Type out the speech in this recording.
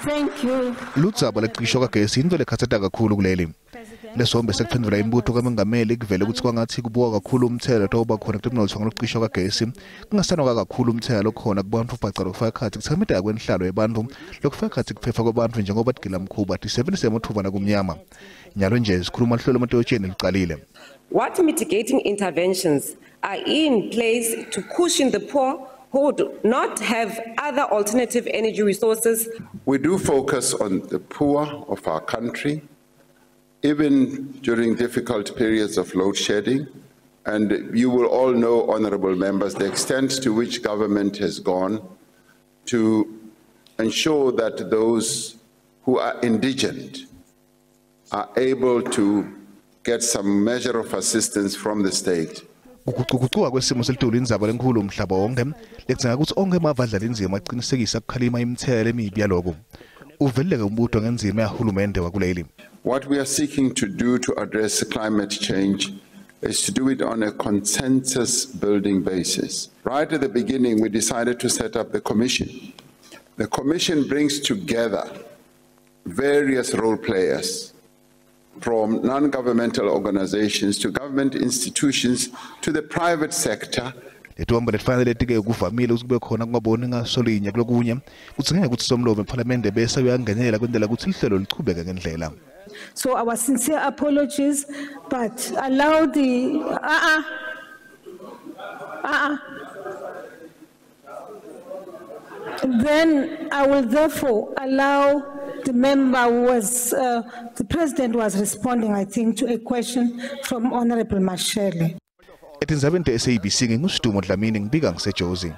Thank you. Ludzaba lecisho kagesi into lekhathata kakhulu kuleli. Lesombe sekuphendvula imibuto kaMengameli kuvele ukuthi kwangathi kubuka kakhulu umthelo toba khona kutemnotho ngokucisho kagesi. Kungasanwa kakhulu umthelo khona kubantu bhaca lokufaka khathi kuthamita kwenhlalo yabantu lokufaka khathi kuphefa kwabantu njengoba digila mkhuba tisebenzise amathuba nakumnyama. Nyalo nje sikhuluma hlelo amatotsheni liqalile. What mitigating interventions are in place to cushion the poor who would not have other alternative energy resources? We do focus on the poor of our country, even during difficult periods of load shedding. And you will all know, honorable members, the extent to which government has gone to ensure that those who are indigent are able to get some measure of assistance from the state. Ukuguquka kwesimo selitulu indzaba lenkulu umhlaba wonke lekudzinga ukuthi onke amavadla inzima aqinisekisa ukukhalima imithelo emibi yaloko. Uvele umbuto ngenzima yahulumende wakuleli. What we are seeking to do to address climate change is to do it on a consensus building basis. Right at the beginning, we decided to set up the commission. The commission brings together various role players, from non-governmental organizations to government institutions to the private sector. Letomba lefanele letike kuvamile ukube khona kungaboni ngasolinya kulokunye kudzingeka ukuthi somlomo ephalamende bese uyangenela kwendlela ukuthi lihlelo lichubeke ngendlela. So our sincere apologies, but allow the Then I will therefore allow the member who was, the president was responding, I think, to a question from Honorable Mashele. Tindzaba SABC nginguSidumo Dlamini ngibika ngiseJozi.